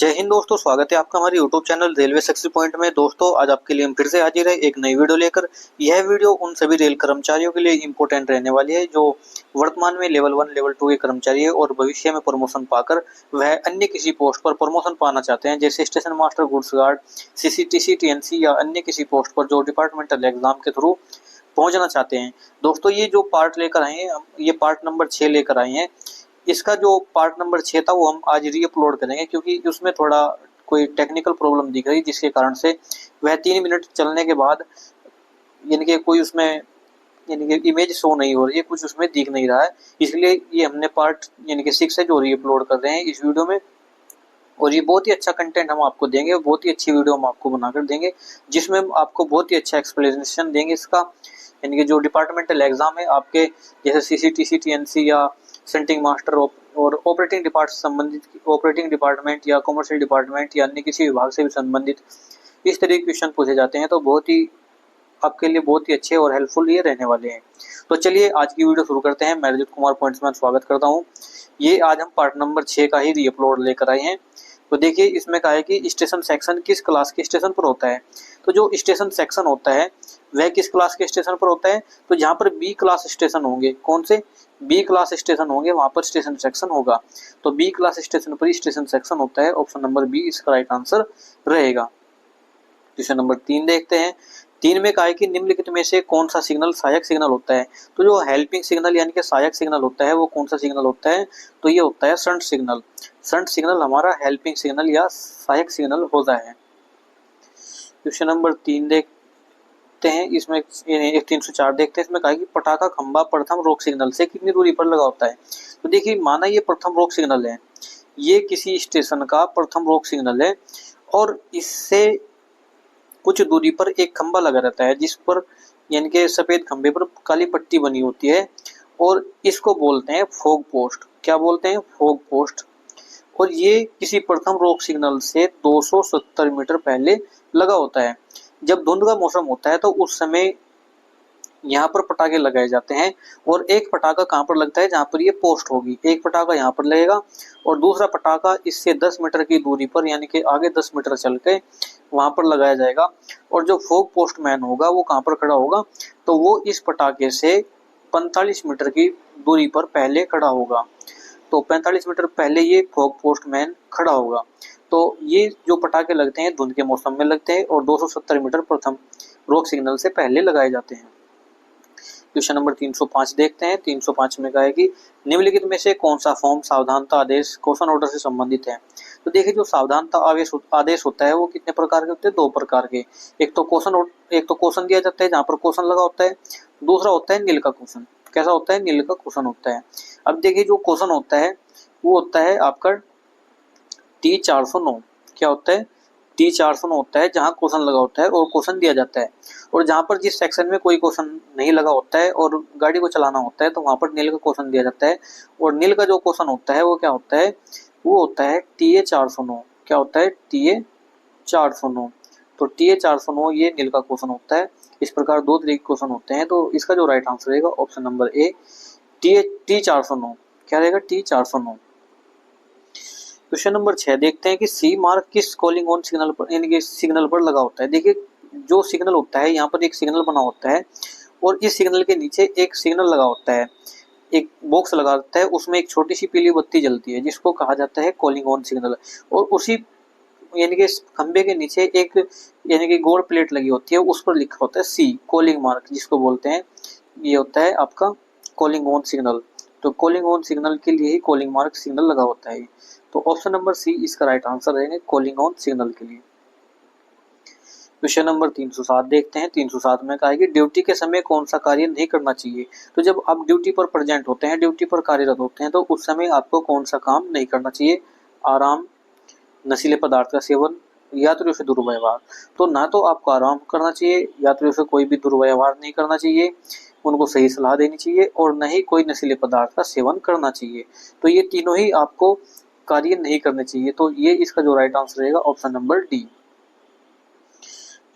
जय हिंद दोस्तों, स्वागत है आपका हमारे YouTube channel railway success point में। दोस्तों आज आपके लिए हम फिर से हाजिर है एक नई वीडियो लेकर। यह वीडियो उन सभी रेल कर्मचारियों के लिए इम्पोर्टेंट रहने वाली है जो वर्तमान में लेवल 1 लेवल 2 के कर्मचारी है और भविष्य में प्रमोशन पाकर वह अन्य किसी पोस्ट पर प्रमोशन पाना चाहते हैं, जैसे station master, goods guard, CCTC, TNC या अन्य किसी पोस्ट पर जो डिपार्टमेंटल एग्जाम के थ्रू पहुंचना चाहते हैं। दोस्तों ये जो पार्ट लेकर आए हैं, ये पार्ट नंबर 6 लेकर आए हैं। इसका जो पार्ट नंबर 6 था वो हम आज री अपलोड करेंगे, क्योंकि उसमें थोड़ा कोई टेक्निकल प्रॉब्लम दिख रही, जिसके कारण से वह 3 मिनट चलने के बाद यानी कि कोई उसमें यानी कि इमेज शो नहीं हो रही है, कुछ उसमें दिख नहीं रहा है। इसलिए ये हमने पार्ट यानी कि 6 है जो री अपलोड कर रहे हैं इस वीडियो में। और ये बहुत ही अच्छा कंटेंट हम आपको देंगे, बहुत ही अच्छी वीडियो हम आपको बनाकर देंगे, जिसमें हम आपको बहुत ही अच्छा एक्सप्लेनेशन देंगे इसका। यानी कि जो डिपार्टमेंटल एग्जाम है आपके, जैसे सीसीटीसी, टीएनसी या सेंटिंग मास्टर और ऑपरेटिंग डिपार्टमेंट संबंधित, ऑपरेटिंग डिपार्टमेंट या कॉमर्शियल डिपार्टमेंट या अन्य किसी विभाग से भी संबंधित इस तरह के क्वेश्चन पूछे जाते हैं, तो बहुत ही आपके लिए बहुत ही अच्छे और हेल्पफुल ये रहने वाले हैं। तो चलिए आज की वीडियो शुरू करते हैं। मैं रजत कुमार पॉइंट्स में स्वागत करता हूँ। ये आज हम पार्ट नंबर 6 का ही री अपलोड लेकर आए हैं। तो देखिए इसमें कहा है कि स्टेशन सेक्शन किस क्लास के स्टेशन पर होता है। तो जो स्टेशन सेक्शन होता है वह किस क्लास के स्टेशन पर होता है, तो जहाँ पर बी क्लास स्टेशन होंगे, कौन से बी क्लास स्टेशन होंगे वहां पर स्टेशन सेक्शन होगा। तो बी क्लास स्टेशन पर ही स्टेशन सेक्शन होता है। ऑप्शन नंबर बी इसका राइट आंसर रहेगा। क्वेश्चन नंबर 3 देखते हैं। 3 में कहा है कि निम्नलिखित में से कौन सा सिग्नल सहायक सिग्नल होता है। तो जो हेल्पिंग सिग्नल यानी कि सहायक सिग्नल होता है वो कौन सा सिग्नल होता है, तो ये होता है शंट सिग्नल। शंट सिग्नल हमारा हेल्पिंग सिग्नल या सहायक सिग्नल होता है। क्वेश्चन नंबर 3 देखते हैं। इसमें एक 304 देखते हैं। इसमें कहा है कि पटाखा खंबा प्रथम रोक सिग्नल से कितनी दूरी पर लगा होता है। तो देखिए माना ये प्रथम रोक सिग्नल है, ये किसी स्टेशन का प्रथम रोक सिग्नल है और इससे कुछ दूरी पर एक खंबा लगा रहता है, जिस पर यानी कि सफेद खंबे पर काली पट्टी बनी होती है और इसको बोलते हैं फॉग पोस्ट। क्या बोलते हैं? Fog post. और ये किसी प्रथम रोक सिग्नल से 270 मीटर पहले लगा होता है। जब धुंध का मौसम होता है तो उस समय यहाँ पर पटाखे लगाए जाते हैं और एक पटाखा कहाँ पर लगता है, जहाँ पर ये पोस्ट होगी। एक पटाखा यहाँ पर लगेगा और दूसरा पटाखा इससे 10 मीटर की दूरी पर यानी कि आगे 10 मीटर चल के वहां पर लगाया जाएगा। और जो फोग पोस्टमैन होगा वो कहाँ पर खड़ा होगा, तो वो इस पटाखे से 45 मीटर की दूरी पर पहले खड़ा होगा। तो 45 मीटर पहले ये फोग पोस्टमैन खड़ा होगा। तो ये जो पटाखे लगते हैं धुंध के मौसम में लगते हैं और 270 मीटर प्रथम रोक सिग्नल से पहले लगाए जाते हैं। क्वेश्चन नंबर 305 देखते हैं। 305 में कहा है कि निम्नलिखित में से कौन सा फॉर्म सावधानता आदेश क्वेश्चन ऑर्डर से संबंधित है। तो देखिए जो सावधानता आदेश होता है वो कितने प्रकार के होते हैं? 2 प्रकार के। एक तो क्वेश्चन दिया जाता है जहाँ पर क्वेश्चन लगा होता है, दूसरा होता है नील का क्वेश्चन। कैसा होता है? नील का क्वेश्चन होता है। अब देखिए जो क्वेश्चन होता है वो होता है आपका T409। क्या होता है? T409 होता है जहाँ क्वेश्चन लगा होता है और क्वेश्चन दिया जाता है। और जहाँ पर जिस सेक्शन में कोई क्वेश्चन नहीं लगा होता है और गाड़ी को चलाना होता है तो वहाँ पर नील का क्वेश्चन दिया जाता है। और नील का जो क्वेश्चन होता है वो क्या होता है? वो होता है TA409। क्या होता है? TA409। तो TA409 ये नील का क्वेश्चन होता है। इस प्रकार 2 तरह के क्वेश्चन होते हैं। तो इसका जो राइट आंसर रहेगा ऑप्शन नंबर ए, T409। क्या रहेगा? T409। क्वेश्चन नंबर 6 देखते हैं कि सी मार्क किस कॉलिंग ऑन सिग्नल पर यानी कि सिग्नल पर लगा होता है। देखिए जो सिग्नल होता है यहाँ पर एक सिग्नल बना होता है और इस सिग्नल के नीचे एक सिग्नल लगा होता है, एक बॉक्स लगा होता है, उसमें एक छोटी सी पीली बत्ती जलती है जिसको कहा जाता है कॉलिंग ऑन सिग्नल। और उसी यानी कि खंबे के नीचे एक यानी कि गोल प्लेट लगी होती है, उस पर लिखा होता है सी, कॉलिंग मार्क जिसको बोलते हैं। ये होता है आपका कॉलिंग ऑन सिग्नल। तो कॉलिंग ऑन सिग्नल के लिए ही कॉलिंग मार्क सिग्नल लगा होता है। तो ऑप्शन नंबर सी इसका राइट आंसर रहेगा कॉलिंग ऑन सिग्नल के लिए। क्वेश्चन नंबर 307 देखते हैं। 307 में कहा है कि ड्यूटी के समय कौन सा कार्य नहीं करना चाहिए। तो जब आप ड्यूटी पर प्रेजेंट होते हैं, ड्यूटी पर कार्यरत होते हैं, तो उस समय आपको कौन सा काम नहीं करना चाहिए? आराम, नशीले पदार्थ का सेवन, यात्रियों से दुर्व्यवहार। तो ना तो आपको आराम करना चाहिए, यात्रियों से कोई भी दुर्व्यवहार नहीं करना चाहिए, उनको सही सलाह देनी चाहिए और न ही कोई नशीले पदार्थ का सेवन करना चाहिए। तो ये तीनों ही आपको कार्य नहीं करने चाहिए। तो ये इसका जो राइट आंसर रहेगा option number D.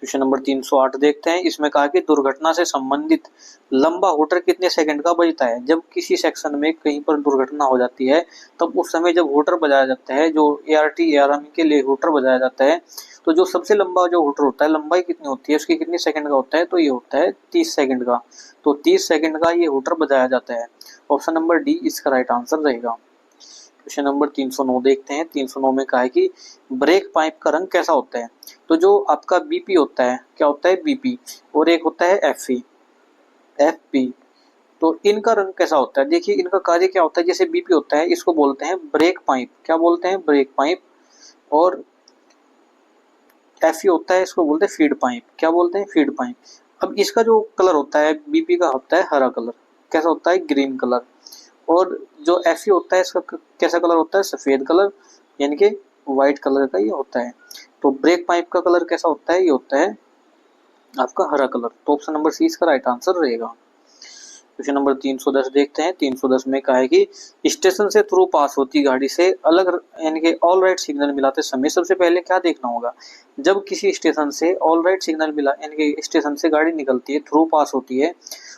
Question number 308 देखते हैं। इसमें कहा कि दुर्घटना से संबंधित लंबा हूटर कितने सेकंड का बजता है। जब किसी सेक्शन में कहीं पर दुर्घटना हो जाती है तब उस समय जब हूटर बजाया जाता है, जो ART ARM के लिए हूटर बजाया जाता है, तो जो सबसे लंबा जो हूटर होता है, लंबाई कितनी होती है उसकी, कितने सेकंड का होता है, तो ये होता है 30 सेकंड का। तो 30 सेकंड का ये हूटर बजाया जाता है। ऑप्शन नंबर डी इसका राइट आंसर रहेगा। क्वेश्चन नंबर 309 देखते हैं। 309 में कहा है कि ब्रेक पाइप का रंग कैसा होता है। तो जो आपका बीपी होता है, क्या होता है, बीपी, और एक होता है एफपी, तो इनका रंग कैसा होता है। देखिए इनका कार्य क्या होता है। जैसे बीपी होता है, इसको बोलते हैं ब्रेक पाइप, क्या बोलते हैं, ब्रेक पाइप। और एफई होता है, इसको बोलते हैं फीड पाइप, क्या बोलते हैं, फीड पाइप। अब इसका जो कलर होता है बीपी का होता है हरा कलर, कैसा होता है, ग्रीन कलर। और जो एफई होता है इसका कैसा कलर होता है, सफेद कलर, यानी कि व्हाइट कलर का ये होता है। तो ब्रेक पाइप का कलर कैसा होता है, ये होता है आपका हरा कलर। तो ऑप्शन नंबर सी इसका राइट आंसर रहेगा। क्वेश्चन नंबर 310 देखते हैं। 310 में कहा है कि स्टेशन से थ्रू पास होती गाड़ी से अलग यानी कि ऑल राइट सिग्नल मिलाते समय सबसे पहले क्या देखना होगा। जब किसी स्टेशन से ऑल राइट सिग्नल मिला, यानी कि स्टेशन से गाड़ी निकलती है, थ्रू पास होती है,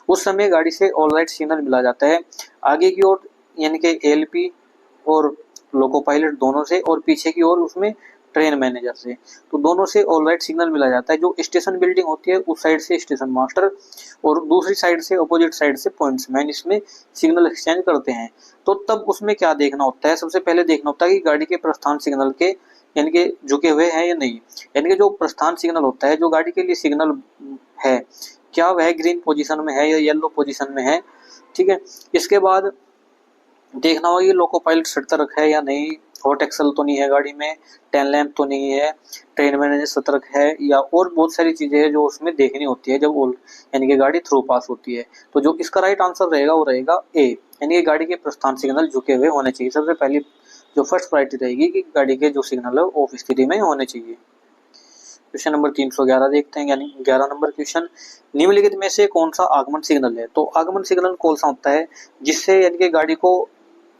उस समय गाड़ी से ऑल राइट सिग्नल मिला जाता है आगे की ओर, यानी कि एलपी और लोको पायलट दोनों से, और पीछे की ओर उसमें ट्रेन मैनेजर से। तो दोनों से ऑल राइट सिग्नल मिला जाता है। जो स्टेशन बिल्डिंग होती है उस साइड से स्टेशन मास्टर, और दूसरी साइड से अपोजिट साइड से पॉइंट्समैन इसमें सिग्नल एक्सचेंज करते हैं। तो तब उसमें क्या देखना होता है, सबसे पहले देखना होता है कि गाड़ी के प्रस्थान सिग्नल के यानी कि झुके हुए हैं या नहीं। यानी कि जो प्रस्थान सिग्नल होता है, जो गाड़ी के लिए सिग्नल है, क्या वह ग्रीन पोजीशन में है या येलो पोजीशन में है। ठीक है, इसके बाद देखना होगा ये लोको पायलट सतर्क है या नहीं, हॉट एक्सल तो नहीं है गाड़ी में, टेल लैंप तो नहीं है, ट्रेन मैनेजर सतर्क है, या और बहुत सारी चीजें हैं जो उसमें देखनी होती है जब यानी कि गाड़ी थ्रू पास होती है। तो जो इसका राइट आंसर रहेगा वो रहेगा ए, यानी कि गाड़ी के प्रस्थान सिग्नल झुके हुए होने चाहिए। सबसे पहली जो फर्स्ट प्रायोरिटी रहेगी कि गाड़ी के जो सिग्नल है ऑफ स्थिति में होने चाहिए। क्वेश्चन नंबर 311 देखते हैं, यानी 11 नंबर क्वेश्चन। निम्नलिखित में से कौन सा आगमन सिग्नल है। तो आगमन सिग्नल कौन सा होता है जिससे यानी कि गाड़ी को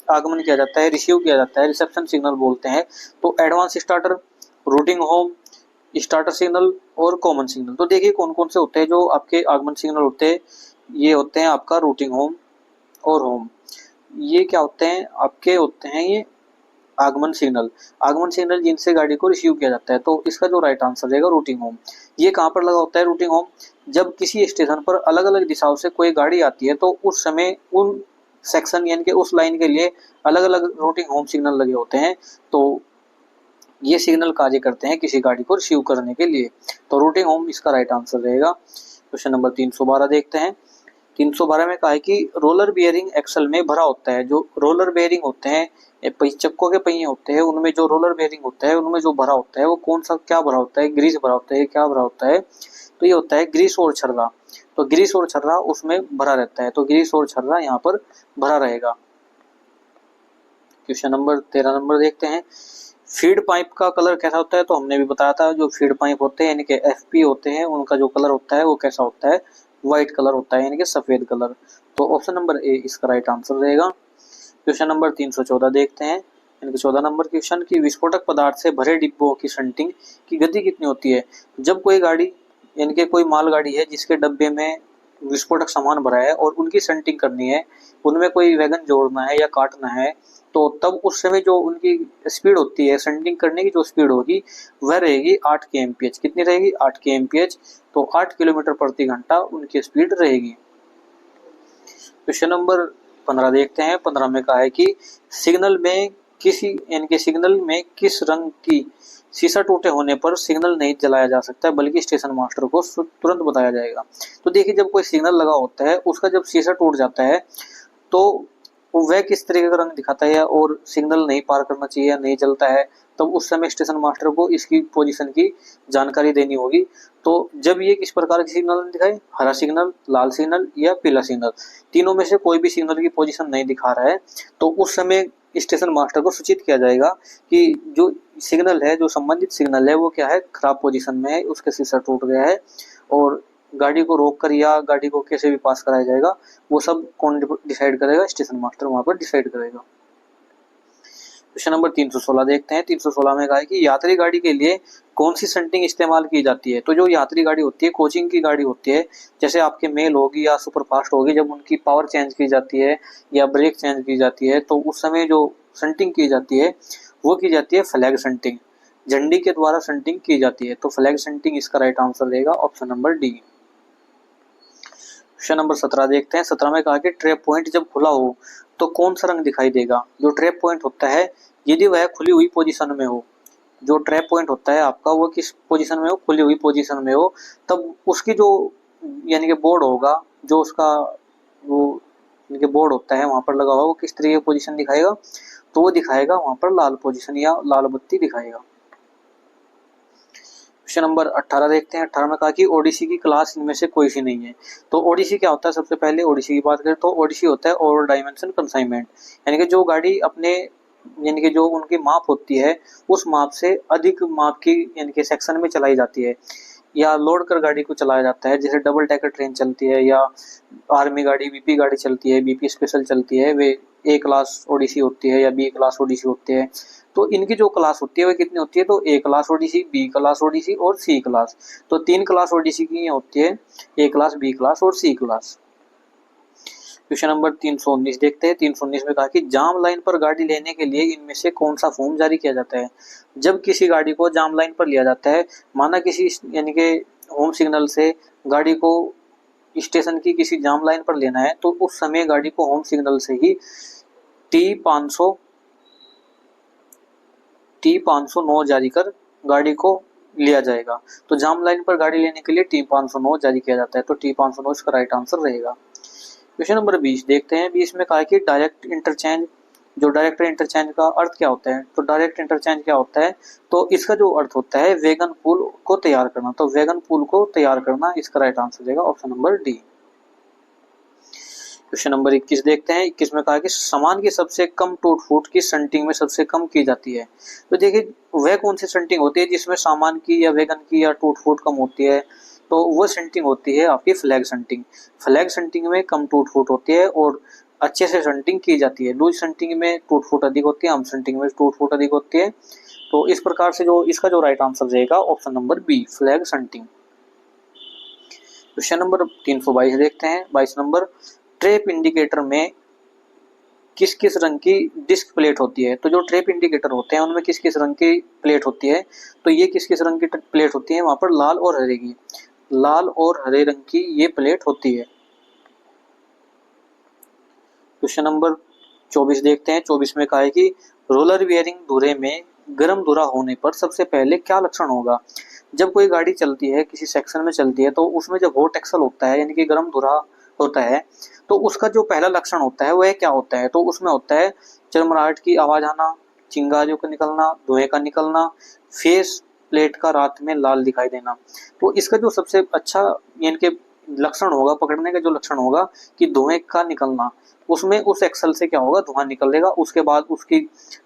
आगमन किया जाता है, रिसीव किया जाता है, रिसेप्शन सिग्नल बोलते हैं। तो advance starter, routing home, starter signal और कॉमन सिग्नल। तो देखिए कौन कौन से होते हैं जो आपके आगमन सिग्नल होते हैं। ये होते हैं आपका रूटिंग होम और होम। ये क्या होते हैं, आपके होते हैं ये आगमन सिग्नल। आगमन सिग्नल जिनसे गाड़ी को रिसीव किया जाता है। तो इसका जो राइट आंसर रहेगा रूटिंग होम। ये कहाँ पर लगा होता है रूटिंग होम, जब किसी स्टेशन पर अलग अलग दिशाओं से कोई गाड़ी आती है तो उस समय उन सेक्शन यानी कि उस लाइन के लिए अलग अलग रूटिंग होम सिग्नल लगे होते हैं। तो ये सिग्नल कार्य करते हैं किसी गाड़ी को रिसीव करने के लिए। तो रूटिंग होम इसका राइट आंसर रहेगा। क्वेश्चन नंबर 312 देखते हैं। 312 में कहा है कि रोलर बियरिंग एक्सल में भरा होता है। जो रोलर बियरिंग होते हैं, चक्कों के पहिए होते हैं, उनमें जो रोलर बियरिंग होता है उनमें जो भरा होता है वो कौन सा, क्या भरा होता है, ग्रीस भरा होता है, क्या भरा होता है, तो ये होता है ग्रीस और छर्रा। तो ग्रीस और छर्रा उसमें भरा रहता है, तो ग्रीस और छर्रा यहाँ पर भरा रहेगा। क्वेश्चन नंबर 13 नंबर देखते हैं। फीड पाइप का कलर कैसा होता है। तो हमने भी बताया था जो फीड पाइप होते हैं यानी कि एफपी होते हैं, उनका जो कलर होता है वो कैसा होता है, व्हाइट कलर होता है, यानी कि सफेद कलर। तो ऑप्शन नंबर ए इसका राइट आंसर रहेगा। क्वेश्चन नंबर 314 देखते हैं, यानी कि 14 नंबर क्वेश्चन की विस्फोटक पदार्थ से भरे डिब्बों की शंटिंग की गति कितनी होती है। जब कोई गाड़ी यानी कि कोई मालगाड़ी है जिसके डब्बे में विस्फोटक सामान भरा है और उनकी शंटिंग करनी है, उनमें कोई वैगन जोड़ना है या काटना है, तो तब उस समय जो उनकी स्पीड होती है, शंटिंग करने की जो स्पीड होगी वह रहेगी 8 kmph। कितनी रहेगी, 8 kmph। तो 8 किलोमीटर प्रति घंटा उनकी स्पीड रहेगी। क्वेश्चन नंबर 15 देखते हैं। 15 में कहा है कि सिग्नल में सिग्नल में किस रंग की शीशा टूटे होने पर सिग्नल नहीं जलाया जा सकता बल्कि स्टेशन मास्टर को तुरंत बताया जाएगा। तो देखिए जब कोई सिग्नल लगा होता है उसका जब शीशा टूट जाता है तो वह किस तरीके का रंग दिखाता है और सिग्नल नहीं पार करना चाहिए या नहीं जलता है, तब उस समय स्टेशन मास्टर को इसकी पोजीशन की जानकारी देनी होगी। तो जब ये किस प्रकार की सिग्नल दिखाए, हरा सिग्नल, लाल सिग्नल या पीला सिग्नल, तीनों में से कोई भी सिग्नल की पोजीशन नहीं दिखा रहा है, तो उस समय स्टेशन मास्टर को सूचित किया जाएगा कि जो सिग्नल है, जो संबंधित सिग्नल है वो क्या है, खराब पोजीशन में है, उसका शीशा टूट गया है, और गाड़ी को रोककर या गाड़ी को कैसे भी पास कराया जाएगा वो सब कौन डिसाइड करेगा, स्टेशन मास्टर वहां पर डिसाइड करेगा। क्वेश्चन नंबर 316 देखते हैं। 316 में कहा है कि यात्री गाड़ी के लिए कौन सी शंटिंग इस्तेमाल की जाती है। तो जो यात्री गाड़ी होती है, कोचिंग की गाड़ी होती है, जैसे आपके मेल होगी या सुपरफास्ट होगी, जब उनकी पावर चेंज की जाती है या ब्रेक चेंज की जाती है तो उस समय जो शंटिंग की जाती है वो की जाती है फ्लैग शंटिंग, झंडी के द्वारा शंटिंग की जाती है। तो फ्लैग शंटिंग इसका राइट आंसर रहेगा option number D. Question number 17 देखते हैं। 17 में कहा कि ट्रैप पॉइंट जब खुला हो तो कौन सा रंग दिखाई देगा। जो ट्रैप पॉइंट होता है यदि वह खुली हुई पोजीशन में हो, जो ट्रैप पॉइंट होता है आपका वो किस पोजीशन में हो, खुली हुई पोजीशन में हो, तब उसकी जो यानी कि बोर्ड होगा, जो उसका वो यानी कि बोर्ड होता है वहां पर लगा हुआ, वो किस तरीके की पोजीशन दिखाएगा, तो वो दिखाएगा वहां पर लाल पोजीशन या लाल बत्ती दिखाएगा। क्वेश्चन नंबर 18 देखते हैं। 18 में कहा कि ओडीसी की क्लास इनमें से कोई सी नहीं है। तो ओडीसी क्या होता है, सबसे पहले ओडीसी की बात करें तो ओडीसी होता है ओवर डायमेंशन कंसाइनमेंट, यानी कि जो गाड़ी अपने यानी कि जो उनकी माप होती है उस माप से अधिक माप की यानी कि सेक्शन में चलाई जाती है, या लोड कर गाड़ी को चलाया जाता है। जैसे डबल डेकर ट्रेन चलती है या आर्मी गाड़ी बीपी गाड़ी चलती है, बीपी स्पेशल चलती है, वे ए क्लास ओडीसी होती है या बी क्लास ओडीसी होती है। तो इनकी जो क्लास होती है वो कितनी होती है, तो A class ODC, B class ODC और सी क्लास। तो 3 क्लास ओडीसी की होती है, ए क्लास, बी क्लास और सी क्लास। क्वेश्चन नंबर 319 देखते हैं। 319 में कहा कि जाम लाइन पर गाड़ी लेने के लिए इनमें से कौन सा फॉर्म जारी किया जाता है। जब किसी गाड़ी को जाम लाइन पर लिया जाता है, माना किसी यानी कि होम सिग्नल से गाड़ी को स्टेशन की किसी जाम लाइन पर लेना है, तो उस समय गाड़ी को होम सिग्नल से ही T509 जारी कर गाड़ी को लिया जाएगा। तो जाम लाइन पर गाड़ी लेने के लिए T509 जारी किया जाता है। तो T509 इसका राइट आंसर रहेगा। क्वेश्चन नंबर 20 देखते हैं। 20 में कहा है कि डायरेक्ट इंटरचेंज, जो डायरेक्ट इंटरचेंज का अर्थ क्या होता है। तो डायरेक्ट इंटरचेंज क्या होता है, तो इसका जो अर्थ होता है वैगन पूल को तैयार करना। तो वैगन पूल को तैयार करना इसका राइट आंसर रहेगा option number D. Question number 21 देखते हैं। 21 में कहा कि सामान की सबसे कम टूट फूट की शंटिंग में सबसे कम की जाती है। तो देखिए वह कौन सी शंटिंग होती है जिसमें सामान की या वैगन की या टूट फूट कम होती है, तो वो शंटिंग होती है आपकी फ्लैग शंटिंग। फ्लैग शंटिंग में कम टूट फूट होती है और अच्छे से शंटिंग की जाती है। लूज शंटिंग में टूट फूट अधिक होती है, हम शंटिंग में टूट फूट अधिक होती है। तो इस प्रकार से जो इसका जो राइट आंसर रहेगा option number B, flag shunting. Question number 322 देखते हैं। 22 नंबर, ट्रैप इंडिकेटर में किस किस रंग की डिस्क प्लेट होती है। तो जो ट्रैप इंडिकेटर होते हैं उनमें किस किस रंग की प्लेट होती है, तो ये किस किस रंग की प्लेट होती है, वहां पर लाल और हरे की, लाल और हरे रंग की ये प्लेट होती है। क्वेश्चन नंबर 24 देखते हैं। 24 में कहा है कि रोलर बियरिंग धुरे में गर्म धुरा होने पर सबसे पहले क्या लक्षण होगा। जब कोई गाड़ी चलती है, किसी सेक्शन में चलती है, तो उसमें जब हॉट एक्सल होता है यानी कि गर्म धुरा होता है, तो उसका जो पहला लक्षण होता है वह क्या होता है, तो उसमें होता है चरमराहट की आवाज आना, चिंगारियों का निकलना, धुएं का निकलना, फेस प्लेट का रात में लाल दिखाई देना। तो इसका जो सबसे अच्छा यानी कि लक्षण होगा, पकड़ने का जो लक्षण होगा कि धुएं का निकलना, उसमें उस एक्सल से क्या होगा, धुआं निकलेगा। उसके बाद उसकी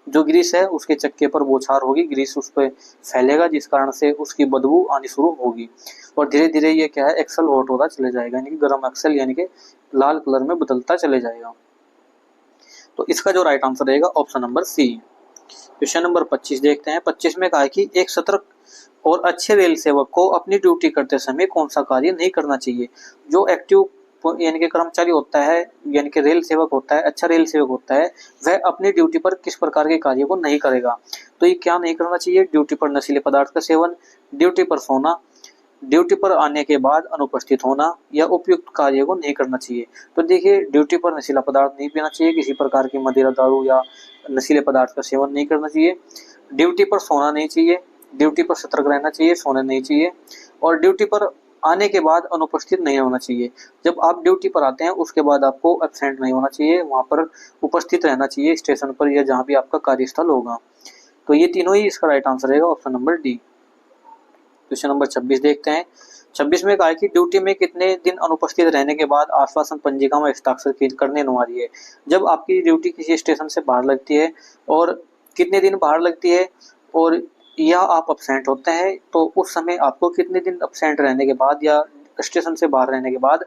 जो ग्रीस है उसके चक्के पर बौछार होगी, ग्रीस उस पर फैलेगा जिस कारण से उसकी बदबू आनी शुरू होगी और धीरे धीरे ये क्या है, एक्सल हॉट होता चले जाएगा, यानी कि गर्म एक्सल यानी कि लाल कलर में बदलता चले जाएगा। तो इसका जो राइट आंसर रहेगा option number C. Question number 25 देखते हैं। 25 में कहा है कि एक सतर्क और अच्छे रेल सेवक को अपनी ड्यूटी करते समय कौन सा कार्य नहीं करना चाहिए। जो एक्टिव यानी कि कर्मचारी होता है, यानी कि रेल सेवक होता है, अच्छा रेल सेवक होता है, वह अपनी ड्यूटी पर किस प्रकार के कार्य को नहीं करेगा। तो ये क्या नहीं करना चाहिए, ड्यूटी पर नशीले पदार्थ का सेवन, ड्यूटी पर सोना, ड्यूटी पर आने के बाद अनुपस्थित होना या उपयुक्त कार्य को नहीं करना चाहिए। तो देखिए ड्यूटी पर नशीला पदार्थ नहीं पीना चाहिए, किसी प्रकार की मदिरा, दारू या नशीले पदार्थ का सेवन नहीं करना चाहिए, ड्यूटी पर सोना नहीं चाहिए, ड्यूटी पर सतर्क रहना चाहिए, सोना नहीं चाहिए, और ड्यूटी पर आने के बाद अनुपस्थित नहीं होना चाहिए। जब आप ड्यूटी पर आते हैं उसके बाद आपको एब्सेंट नहीं होना चाहिए, वहां पर उपस्थित रहना चाहिए स्टेशन पर या जहां भी आपका कार्यस्थल होगा। तो ये तीनों ही इसका राइट आंसर रहेगा option number D. Question number 26 देखते हैं। 26 में कहा है कि ड्यूटी में कितने दिन अनुपस्थित रहने के बाद आश्वासन पंजिका में हस्ताक्षर करने अनिवार्य है। जब आपकी ड्यूटी किसी स्टेशन से बाहर लगती है और कितने दिन बाहर लगती है और या आप अपसेंट होते हैं, तो उस समय आपको कितने दिन अपसेंट रहने के बाद या स्टेशन से बाहर रहने के बाद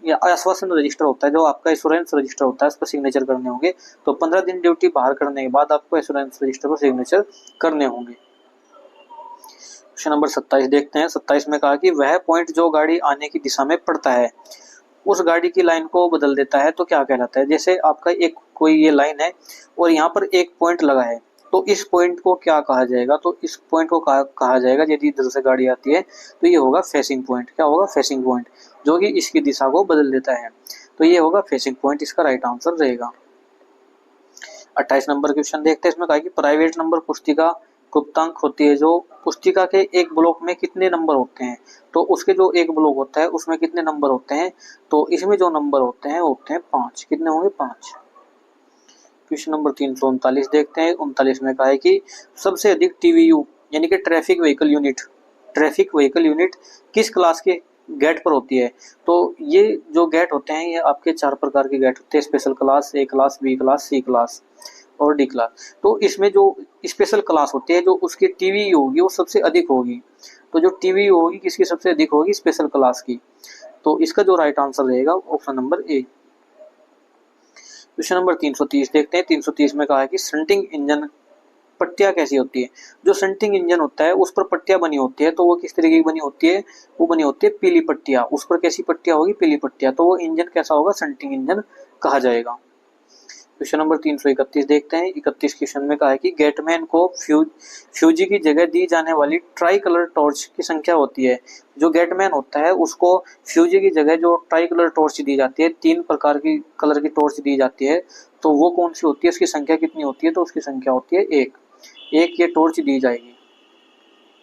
या आश्वासन रजिस्टर होता है, जो आपका एश्योरेंस रजिस्टर होता है, उस पर सिग्नेचर करने होंगे। तो 15 दिन ड्यूटी बाहर करने के बाद आपको एश्योरेंस रजिस्टर पर सिग्नेचर करने होंगे। क्वेश्चन नंबर 27 देखते हैं। 27 में कहा कि वह पॉइंट जो गाड़ी आने की दिशा में पड़ता है उस गाड़ी की लाइन को बदल देता है तो क्या कहलाता है। जैसे आपका एक कोई ये लाइन है और यहाँ पर एक पॉइंट लगा है, तो इस पॉइंट को क्या कहा जाएगा, तो इस पॉइंट को कहा जाएगा यदि इधर से गाड़ी आती है तो ये होगा फेसिंग पॉइंट। क्या होगा? फेसिंग पॉइंट, जो कि इसकी दिशा को बदल देता है। तो ये होगा फेसिंग पॉइंट, इसका राइट आंसर रहेगा। 28 नंबर क्वेश्चन देखते हैं। इसमें कहा कि प्राइवेट नंबर पुस्तिका गुप्तांक होती है, जो पुस्तिका के एक ब्लॉक में कितने नंबर होते हैं, तो उसके जो एक ब्लॉक होता है उसमें कितने नंबर होते हैं, तो इसमें जो नंबर होते हैं वो होते हैं 5। कितने होंगे? 5। क्वेश्चन नंबर 339 देखते हैं। 39 में कहा है कि सबसे अधिक टीवीयू यानी कि ट्रैफिक व्हीकल यूनिट किस क्लास के गेट पर होती है। तो ये जो गेट होते हैं ये आपके 4 प्रकार के गेट होते हैं, स्पेशल क्लास, ए क्लास, बी क्लास, सी क्लास और डी क्लास। तो इसमें जो स्पेशल क्लास होती है जो उसकी टीवीयू होगी वो सबसे अधिक होगी। तो जो टीवीयू होगी किसकी सबसे अधिक होगी? स्पेशल क्लास की। तो इसका जो राइट आंसर रहेगा option number A. Question number 330 देखते हैं। 330 में कहा है कि शंटिंग इंजन पट्टियां कैसी होती है। जो शंटिंग इंजन होता है उस पर पट्टियां बनी होती है, तो वो किस तरीके की बनी होती है? वो बनी होती है पीली पट्टियां। उस पर कैसी पट्टियां होगी? पीली पट्टियां। तो वो इंजन कैसा होगा? शंटिंग इंजन कहा जाएगा। क्वेश्चन नंबर 331 देखते हैं। 31 क्वेश्चन में कहा है कि गेटमैन को फ्यूजी की जगह दी जाने वाली ट्राई कलर टॉर्च की संख्या होती है। जो गेटमैन होता है उसको फ्यूजी की जगह जो ट्राई कलर टॉर्च दी जाती है, 3 प्रकार की कलर की टॉर्च दी जाती है, तो वो कौन सी होती है? उसकी संख्या कितनी होती है? तो उसकी संख्या होती है 1। ये टॉर्च दी जाएगी।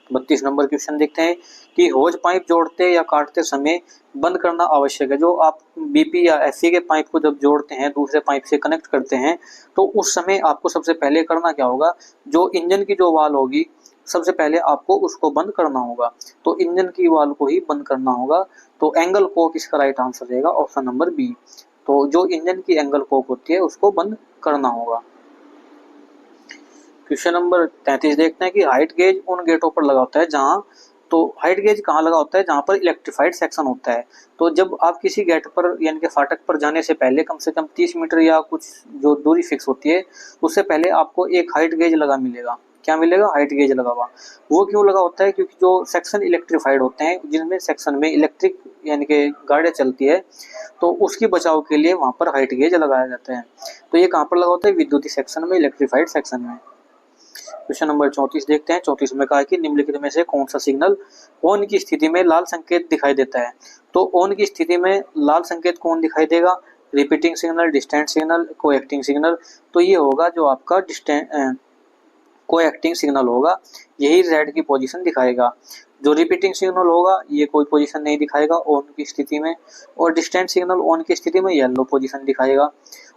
32 नंबर क्वेश्चन देखते हैं कि होज पाइप जोड़ते या काटते समय बंद करना आवश्यक है। जो आप बीपी या एससी के पाइप को जब जोड़ते हैं, दूसरे पाइप से कनेक्ट करते हैं, तो उस समय आपको सबसे पहले करना क्या होगा? जो इंजन की जो वाल होगी सबसे पहले आपको उसको बंद करना होगा। तो इंजन की वाल को ही बंद करना होगा। तो एंगल कोक इसका राइट आंसर रहेगा ऑप्शन नंबर बी। तो जो इंजन की एंगल कोक होती है उसको बंद करना होगा। क्वेश्चन नंबर 33 देखते हैं कि हाइट गेज उन गेटों पर लगा होता है जहां, तो हाइट गेज कहाँ लगा होता है? जहां पर इलेक्ट्रीफाइड सेक्शन होता है। तो जब आप किसी गेट पर यानी कि फाटक पर जाने से पहले कम से कम 30 मीटर या कुछ जो दूरी फिक्स होती है उससे पहले आपको एक हाइट गेज लगा मिलेगा। क्या मिलेगा? हाइट गेज लगा हुआ। वो क्यों लगा होता है? क्योंकि जो सेक्शन इलेक्ट्रीफाइड होते हैं जिनमें सेक्शन में इलेक्ट्रिक यानी कि गाड़ियां चलती है, तो उसकी बचाव के लिए वहां पर हाइट गेज लगाया जाता है। तो ये कहाँ पर लगा होता है? विद्युतीय सेक्शन में, इलेक्ट्रीफाइड सेक्शन में। क्वेश्चन नंबर 34 देखते हैं। 34 में कहा है कि निम्नलिखित में से कौन सा सिग्नल ऑन की स्थिति में लाल संकेत दिखाई देता है। तो ऑन की स्थिति में लाल संकेत कौन दिखाई देगा? Repeating signal, distant signal, coacting signal. तो ये होगा जो आपका कोएक्टिंग सिग्नल होगा, यही रेड की पोजीशन दिखाएगा। जो रिपीटिंग सिग्नल होगा ये कोई पोजीशन नहीं दिखाएगा ऑन की स्थिति में, और डिस्टेंट सिग्नल ऑन की स्थिति में येलो पोजीशन दिखाएगा,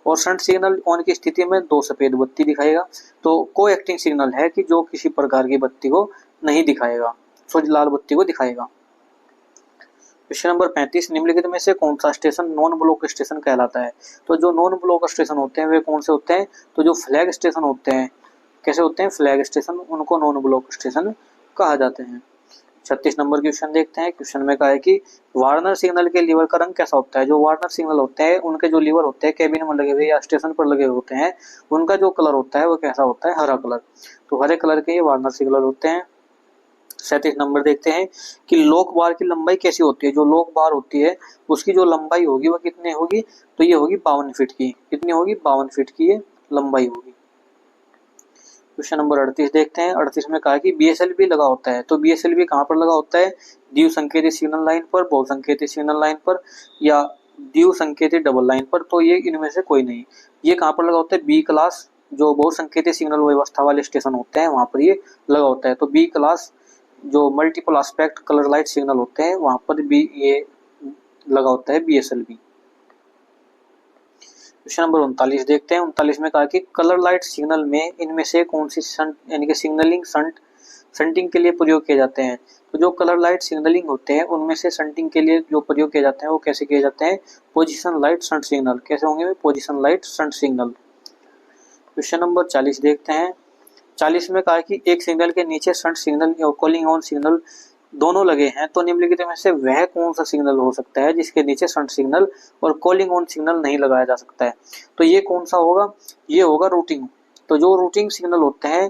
और शंट सिग्नल ऑन की स्थिति में 2 सफेद बत्ती दिखाएगा। तो कोएक्टिंग सिग्नल है कि जो किसी प्रकार की बत्ती को नहीं दिखाएगा, लाल बत्ती को दिखाएगा। क्वेश्चन नंबर 35 निम्नलिखित में से कौन सा स्टेशन नॉन ब्लॉक स्टेशन कहलाता है। तो जो नॉन ब्लॉक स्टेशन होते हैं वे कौन से होते हैं? तो जो फ्लैग स्टेशन होते हैं, कैसे होते हैं? फ्लैग स्टेशन, उनको नॉन ब्लॉक स्टेशन कहा जाते हैं। 36 नंबर क्वेश्चन देखते हैं। क्वेश्चन में कहा है कि वार्नर सिग्नल के लीवर का रंग कैसा होता है। जो वार्नर सिग्नल होते हैं उनके जो लीवर होते हैं केबिन में लगे हुए या स्टेशन पर लगे होते हैं, उनका जो कलर होता है वो कैसा होता है? हरा कलर। तो हरे कलर के ये वार्नर सिग्नल होते हैं। 37 नंबर देखते हैं कि लॉक बार की लंबाई कैसी होती है। जो लॉक बार होती है उसकी जो लंबाई होगी वो कितनी होगी? तो ये होगी 52 फीट की। कितनी होगी? 52 फीट की ये लंबाई होगी। क्वेश्चन नंबर 38 देखते हैं। 38 में कहा कि बीएसएलवी लगा होता है। तो बीएसएलवी कहाँ पर लगा होता है? द्विव संकेतित सिग्नल लाइन पर, बहु संकेतित सिग्नल लाइन पर, या द्विव संकेतित डबल लाइन पर। तो ये इनमें से कोई नहीं। ये कहाँ पर लगा होता है? बी क्लास, जो बहु संकेतित सिग्नल व्यवस्था वाले स्टेशन होते हैं वहां पर ये लगा होता है। तो बी क्लास जो multiple aspect colour light signal होते हैं वहां पर भी ये लगा होता है बीएसएलवी। क्वेश्चन नंबर 39 देखते हैं। 39 में कहा कि कलर लाइट सिग्नल में इनमें से कौन सी शंट यानी कि सिग्नलिंग शंटिंग के लिए प्रयोग किए जाते हैं। तो जो कलर लाइट सिग्नलिंग होते हैं उनमें से शंटिंग के लिए जो प्रयोग किए जाते हैं वो कैसे किए जाते हैं? Position light shunt signal. कैसे होंगे? Position light shunt signal. Question number 40 देखते हैं। 40 में कहा कि एक सिग्नल के नीचे शंट सिग्नल या कॉलिंग ऑन सिग्नल दोनों लगे हैं तो निम्नलिखित में से वह कौन सा सिग्नल हो सकता है जिसके नीचे शंट सिग्नल और कॉलिंग ऑन सिग्नल नहीं लगाया जा सकता है। तो ये कौन सा होगा, ये होगा रूटिंग। तो जो रूटिंग सिग्नल होते हैं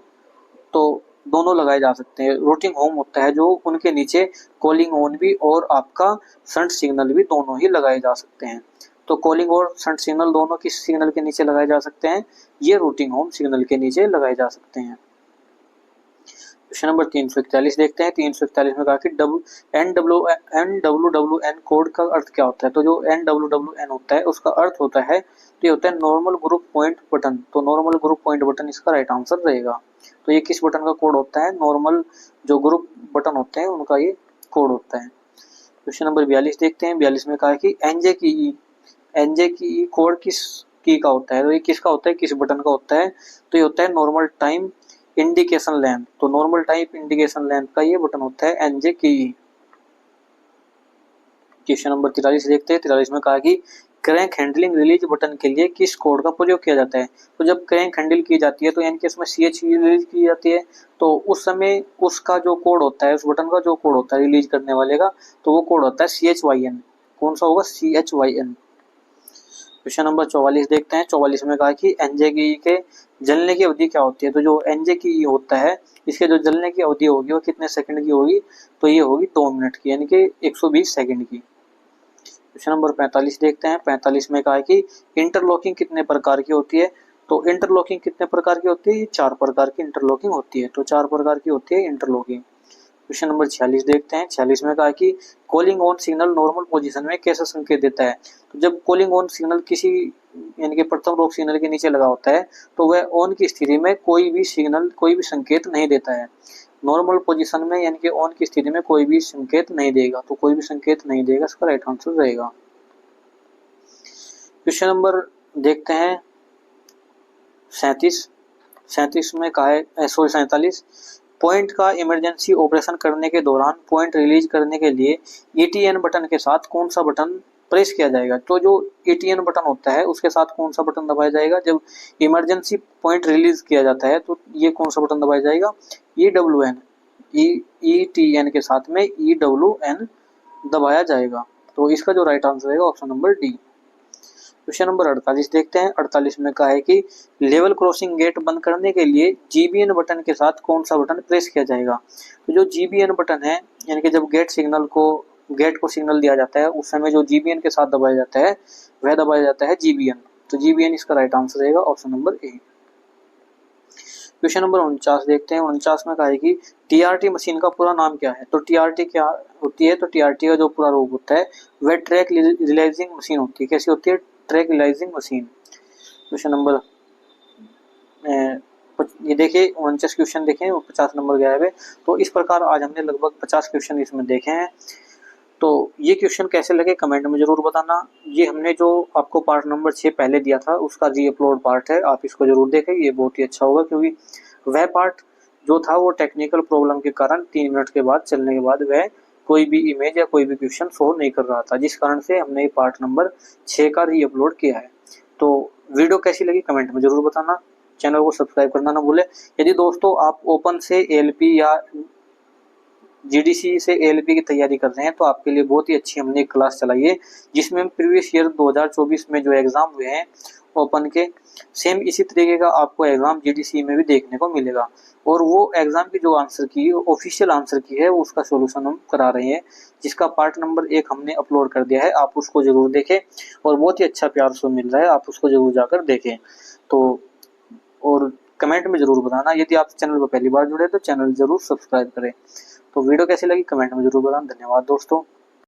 तो दोनों लगाए जा सकते हैं। रूटिंग होम होता है जो उनके नीचे कॉलिंग ऑन भी और आपका शंट सिग्नल भी दोनों ही लगाए जा सकते हैं। तो कॉलिंग और शंट सिग्नल दोनों किस सिग्नल के नीचे लगाए जा सकते हैं, ये रूटिंग होम सिग्नल के नीचे लगाए जा सकते हैं। क्वेश्चन नंबर 341 देखते हैं। 341 में कहा कि NWWN कोड का अर्थ क्या होता है। तो जो NWWN होता है उसका अर्थ होता है, तो ये होता है नॉर्मल ग्रुप पॉइंट बटन। तो नॉर्मल ग्रुप पॉइंट बटन इसका राइट आंसर रहेगा। तो ये किस बटन का कोड होता है, नॉर्मल जो ग्रुप बटन होते हैं उनका ये कोड होता है। क्वेश्चन नंबर 42 देखते हैं। 42 में कहा है कि एनजे की ई कोड किस की का होता है। तो ये किसका होता है, किस बटन का होता है। तो ये होता है नॉर्मल टाइम इंडिकेशन लैंप। तो नॉर्मल टाइप इंडिकेशन लैंप का ये बटन होता है एनजे की। क्वेश्चन नंबर 43 देखते हैं। 43 में कहा कि क्रैंक हैंडलिंग रिलीज बटन के लिए किस कोड का प्रयोग किया जाता है। तो जब क्रैंक हैंडल की जाती है तो यानी कि इसमें CH रिलीज की जाती है, तो उस समय उसका जो कोड होता है, उस बटन का जो कोड होता है रिलीज करने वाले का, तो वो कोड होता है CHYN। कौन सा होगा, CHYN। क्वेश्चन नंबर 44 देखते हैं। 44 में कहा कि एनजे की के जलने की अवधि क्या होती है। तो जो एनजे की होता है इसके जो जलने की अवधि होगी वो कितने सेकंड की होगी, तो ये होगी 2 मिनट की, यानी कि 120 सेकंड की। क्वेश्चन नंबर 45 देखते हैं। 45 में कहा है कि इंटरलॉकिंग कितने प्रकार की होती है। तो इंटरलॉकिंग कितने प्रकार की होती है, 4 प्रकार की इंटरलॉकिंग होती है। तो 4 प्रकार की होती है इंटरलॉकिंग। क्वेश्चन नंबर 46 देखते हैं। 46 में कहा कि calling on signal normal position में कैसा संकेत देता है। तो जब कॉलिंग ऑन सिग्नल किसी यानी कि प्रथम रोक सिग्नल के नीचे लगा होता है तो वह ऑन की स्थिति में कोई भी सिग्नल, कोई भी संकेत नहीं देता है। नॉर्मल पोजीशन में यानी कि ऑन की स्थिति में कोई भी संकेत नहीं देगा। तो कोई भी संकेत नहीं देगा, इसका राइट आंसर रहेगा। क्वेश्चन नंबर देखते हैं 37। 37 में कहा है 47 पॉइंट का इमरजेंसी ऑपरेशन करने के दौरान पॉइंट रिलीज करने के लिए ETN बटन के साथ कौन सा बटन प्रेस किया जाएगा। तो जो ETN बटन होता है उसके साथ कौन सा बटन दबाया जाएगा जब इमरजेंसी पॉइंट रिलीज किया जाता है, तो ये कौन सा बटन दबाया जाएगा, EWN। ETN के साथ में EWN दबाया जाएगा। तो इसका जो राइट आंसर रहेगा option number D. Question number 48 देखते हैं। 48 में कहा है कि लेवल क्रॉसिंग गेट बंद करने के लिए GBN बटन के साथ कौन सा बटन प्रेस किया जाएगा। तो जो GBN बटन है यानी कि जब गेट को सिग्नल दिया जाता है उस समय जो GBN के साथ दबाया जाता है वह दबाया जाता है GBN। तो GBN इसका राइट आंसर रहेगा option number A. Question number 49 देखते हैं। 49 में कहा है कि TRT मशीन का पूरा नाम क्या है। तो TRT क्या होती है, तो TRT का जो पूरा रूप होता है वह ट्रैक रियलाइजिंग मशीन होती है। कैसी होती है, track relaying machine. Question number ये देखिए 49 क्वेश्चन देखें, 50 नंबर गायब है। तो इस प्रकार आज हमने लगभग 50 क्वेश्चन इसमें देखे हैं। तो ये क्वेश्चन कैसे लगे कमेंट में जरूर बताना। ये हमने जो आपको पार्ट नंबर 6 पहले दिया था उसका री-अपलोड पार्ट है, आप इसको जरूर देखें, ये बहुत ही अच्छा होगा। क्योंकि वह पार्ट जो था वो टेक्निकल प्रॉब्लम के कारण 3 मिनट के बाद चलने के बाद वह कोई भी इमेज या कोई भी क्वेश्चन शो नहीं कर रहा था, जिस कारण से हमने पार्ट नंबर 6 का री-अपलोड किया है। तो वीडियो कैसी लगी कमेंट में जरूर बताना, चैनल को सब्सक्राइब करना ना भूले। यदि दोस्तों आप ओपन से ALP या GDC से ALP की तैयारी कर रहे हैं तो आपके लिए बहुत ही अच्छी हमने एक क्लास चलाई है, जिसमें प्रीवियस ईयर 2024 में जो एग्जाम हुए हैं ओपन के, सेम इसी तरीके का आपको एग्जाम GDC में भी देखने को मिलेगा। और वो एग्जाम की जो आंसर की ऑफिशियल आंसर की है उसका सॉल्यूशन हम करा रहे हैं, जिसका पार्ट नंबर 1 हमने अपलोड कर दिया है, आप उसको जरूर देखें। और बहुत ही अच्छा प्यार से मिल रहा है, आप उसको जरूर जाकर देखें। तो और कमेंट में जरूर बताना, यदि आप चैनल पर पहली बार जुड़े तो चैनल जरूर सब्सक्राइब करें। तो वीडियो कैसी लगी कमेंट में जरूर बताना। धन्यवाद दोस्तों।